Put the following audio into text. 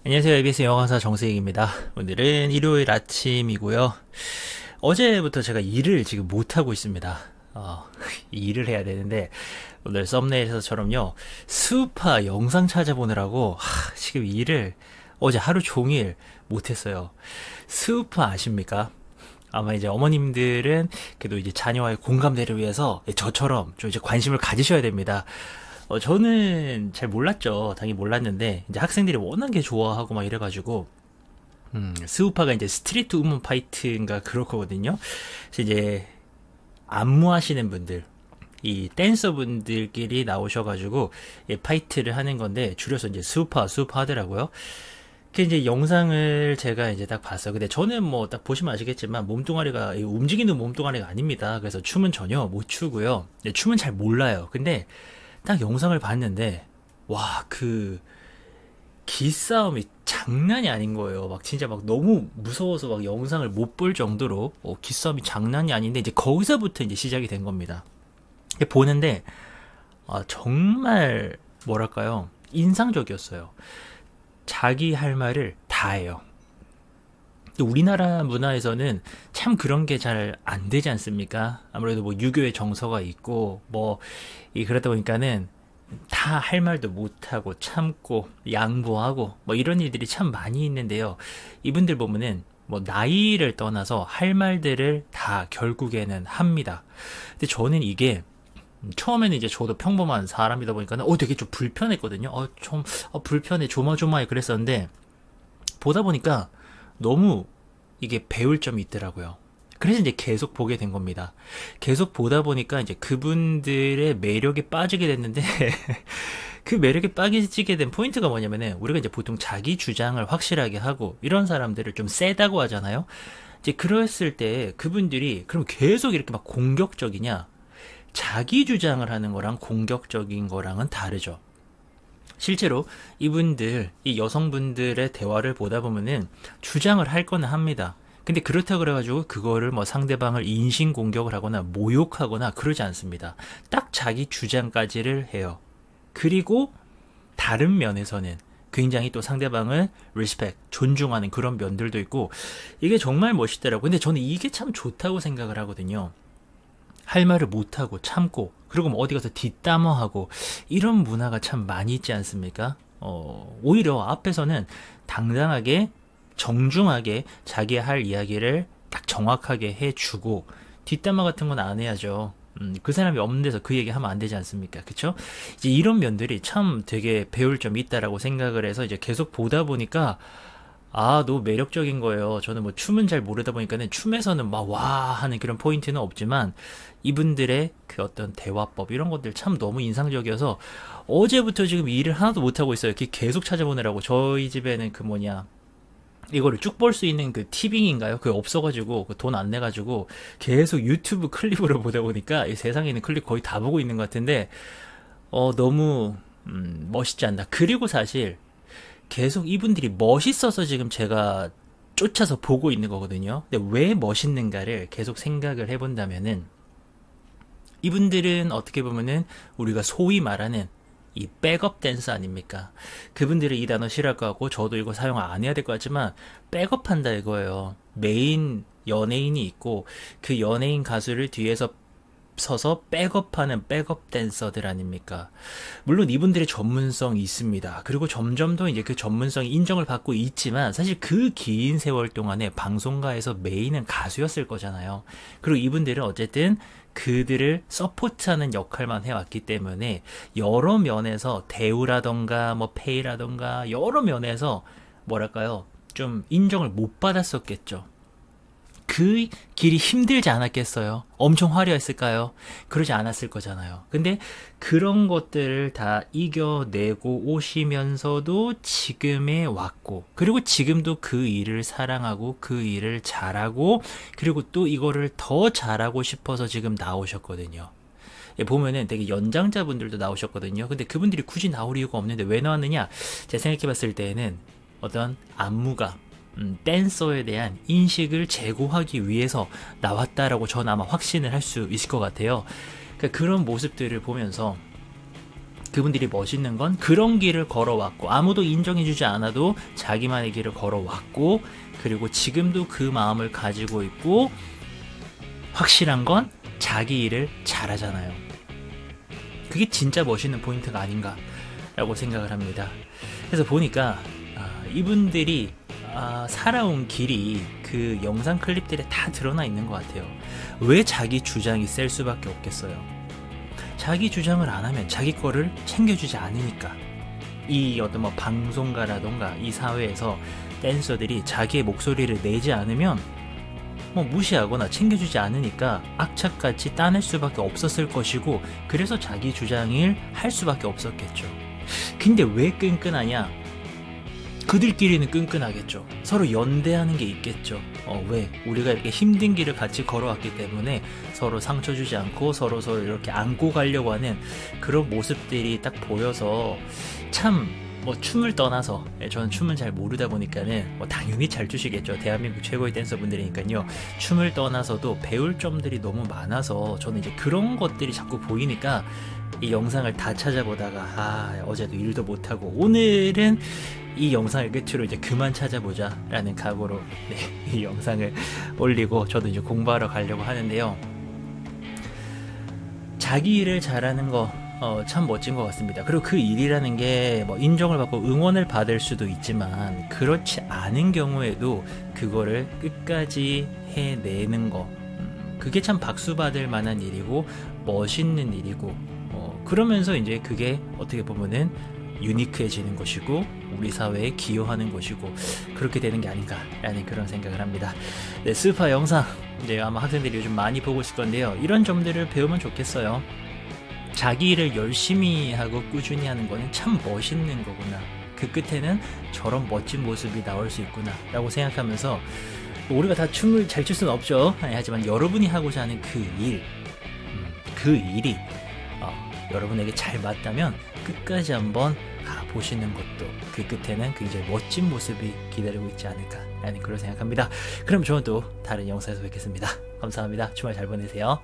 안녕하세요. ABS 영어강사 정세익입니다. 오늘은 일요일 아침이고요. 어제부터 제가 일을 지금 못하고 있습니다. 일을 해야 되는데 오늘 썸네일에서처럼요. 스우파 영상 찾아보느라고 지금 일을 어제 하루 종일 못했어요. 스우파 아십니까? 아마 이제 어머님들은 그래도 이제 자녀와의 공감대를 위해서 저처럼 좀 이제 관심을 가지셔야 됩니다. 저는 잘 몰랐죠. 당연히 몰랐는데, 이제 학생들이 워낙에 좋아하고 막 이래가지고, 스우파가 이제 스트리트 우먼 파이트인가 그럴 거거든요. 그래서 이제, 안무하시는 분들, 이 댄서 분들끼리 나오셔가지고, 파이트를 하는 건데, 줄여서 이제 스우파 하더라고요. 그 이제 영상을 제가 이제 딱 봤어요. 근데 저는 뭐 딱 보시면 아시겠지만 몸뚱아리가 움직이는 몸뚱아리가 아닙니다. 그래서 춤은 전혀 못 추고요. 춤은 잘 몰라요. 근데 딱 영상을 봤는데 와, 그 기싸움이 장난이 아닌 거예요. 막 진짜 막 너무 무서워서 막 영상을 못 볼 정도로 기싸움이 장난이 아닌데 이제 거기서부터 이제 시작이 된 겁니다. 보는데 정말 뭐랄까요? 인상적이었어요. 자기 할 말을 다 해요. 우리나라 문화에서는 참 그런 게 잘 안 되지 않습니까? 아무래도 뭐 유교의 정서가 있고 뭐 그러다 보니까는 다 할 말도 못하고 참고 양보하고 뭐 이런 일들이 참 많이 있는데요. 이분들 보면은 뭐 나이를 떠나서 할 말들을 다 결국에는 합니다. 근데 저는 이게 처음에는 이제 저도 평범한 사람이다 보니까는 되게 좀 불편했거든요. 좀 불편해 조마조마해 그랬었는데 보다 보니까 너무 이게 배울 점이 있더라고요. 그래서 이제 계속 보게 된 겁니다. 계속 보다 보니까 이제 그분들의 매력에 빠지게 됐는데 그 매력에 빠지게 된 포인트가 뭐냐면은 우리가 이제 보통 자기 주장을 확실하게 하고 이런 사람들을 좀 세다고 하잖아요. 이제 그랬을 때 그분들이 그럼 계속 이렇게 막 공격적이냐? 자기 주장을 하는 거랑 공격적인 거랑은 다르죠. 실제로 이분들, 이 여성분들의 대화를 보다 보면은 주장을 할 거는 합니다. 근데 그렇다 그래가지고 그거를 뭐 상대방을 인신공격을 하거나 모욕하거나 그러지 않습니다. 딱 자기 주장까지를 해요. 그리고 다른 면에서는 굉장히 또 상대방을 리스펙, 존중하는 그런 면들도 있고 이게 정말 멋있더라고요. 근데 저는 이게 참 좋다고 생각을 하거든요. 할 말을 못하고 참고 그리고 뭐 어디 가서 뒷담화하고 이런 문화가 참 많이 있지 않습니까? 오히려 앞에서는 당당하게 정중하게 자기 할 이야기를 딱 정확하게 해주고 뒷담화 같은 건 안 해야죠. 그 사람이 없는 데서 그 얘기 하면 안 되지 않습니까? 그쵸? 이제 이런 면들이 참 되게 배울 점이 있다라고 생각을 해서 이제 계속 보다 보니까 너무 매력적인 거예요. 저는 뭐 춤은 잘 모르다 보니까는 춤에서는 막 와 하는 그런 포인트는 없지만 이분들의 그 어떤 대화법 이런 것들 참 너무 인상적이어서 어제부터 지금 일을 하나도 못 하고 있어요. 이렇게 계속 찾아보느라고 저희 집에는 그 뭐냐 이거를 쭉 볼 수 있는 그 티빙인가요? 그게 없어가지고 그 돈 안 내가지고 계속 유튜브 클립으로 보다 보니까 이 세상에 있는 클립 거의 다 보고 있는 것 같은데 너무 멋있지 않나. 그리고 사실 계속 이분들이 멋있어서 지금 제가 쫓아서 보고 있는 거거든요. 근데 왜 멋있는가를 계속 생각을 해본다면은 이분들은 어떻게 보면은 우리가 소위 말하는 이 백업 댄서 아닙니까? 그분들은 이 단어 싫어할 것 같고 저도 이거 사용 안 해야 될 것 같지만 백업한다 이거예요. 메인 연예인이 있고 그 연예인 가수를 뒤에서 서서 백업하는 백업 댄서들 아닙니까? 물론 이분들의 전문성이 있습니다. 그리고 점점 더 이제 그 전문성이 인정을 받고 있지만 사실 그 긴 세월 동안에 방송가에서 메인은 가수였을 거잖아요. 그리고 이분들은 어쨌든 그들을 서포트하는 역할만 해왔기 때문에 여러 면에서 대우라던가 뭐 페이라던가 여러 면에서 뭐랄까요? 좀 인정을 못 받았었겠죠. 그 길이 힘들지 않았겠어요? 엄청 화려했을까요? 그러지 않았을 거잖아요. 근데 그런 것들을 다 이겨내고 오시면서도 지금에 왔고, 그리고 지금도 그 일을 사랑하고 그 일을 잘하고, 그리고 또 이거를 더 잘하고 싶어서 지금 나오셨거든요. 보면은 되게 연장자분들도 나오셨거든요. 근데 그분들이 굳이 나올 이유가 없는데 왜 나왔느냐? 제가 생각해봤을 때에는 어떤 안무가 댄서에 대한 인식을 제고하기 위해서 나왔다라고 저는 아마 확신을 할 수 있을 것 같아요. 그러니까 그런 모습들을 보면서 그분들이 멋있는 건 그런 길을 걸어왔고 아무도 인정해주지 않아도 자기만의 길을 걸어왔고 그리고 지금도 그 마음을 가지고 있고 확실한 건 자기 일을 잘하잖아요. 그게 진짜 멋있는 포인트가 아닌가 라고 생각을 합니다. 그래서 보니까 이분들이 살아온 길이 그 영상 클립들에 다 드러나 있는 것 같아요. 왜 자기 주장이 셀 수밖에 없겠어요? 자기 주장을 안 하면 자기 거를 챙겨주지 않으니까. 이 어떤 뭐 방송가라던가 이 사회에서 댄서들이 자기의 목소리를 내지 않으면 뭐 무시하거나 챙겨주지 않으니까 악착같이 따낼 수밖에 없었을 것이고 그래서 자기 주장을 할 수밖에 없었겠죠. 근데 왜 끈끈하냐? 그들끼리는 끈끈하겠죠. 서로 연대하는 게 있겠죠. 왜? 우리가 이렇게 힘든 길을 같이 걸어왔기 때문에 서로 상처 주지 않고 서로 이렇게 안고 가려고 하는 그런 모습들이 딱 보여서 참 뭐 춤을 떠나서 저는 춤은 잘 모르다 보니까는 뭐 당연히 잘 추시겠죠. 대한민국 최고의 댄서분들이니까요. 춤을 떠나서도 배울 점들이 너무 많아서 저는 이제 그런 것들이 자꾸 보이니까 이 영상을 다 찾아보다가 어제도 일도 못하고 오늘은 이 영상을 끝으로 이제 그만 찾아보자 라는 각오로 이 영상을 올리고 저도 이제 공부하러 가려고 하는데요. 자기 일을 잘하는 거 참 멋진 것 같습니다. 그리고 그 일이라는 게 뭐 인정을 받고 응원을 받을 수도 있지만 그렇지 않은 경우에도 그거를 끝까지 해내는 거 그게 참 박수 받을 만한 일이고 멋있는 일이고 그러면서 이제 그게 어떻게 보면은 유니크해지는 것이고 우리 사회에 기여하는 것이고 그렇게 되는 게 아닌가라는 그런 생각을 합니다. 네, 스파 영상 이제 아마 학생들이 요즘 많이 보고 있을 건데요. 이런 점들을 배우면 좋겠어요. 자기 일을 열심히 하고 꾸준히 하는 거는 참 멋있는 거구나. 그 끝에는 저런 멋진 모습이 나올 수 있구나 라고 생각하면서 우리가 다 춤을 잘 출 수는 없죠. 하지만 여러분이 하고자 하는 그 일이 여러분에게 잘 맞다면 끝까지 한번 가보시는 것도 그 끝에는 굉장히 멋진 모습이 기다리고 있지 않을까라는 그런 생각합니다. 그럼 저는 또 다른 영상에서 뵙겠습니다. 감사합니다. 주말 잘 보내세요.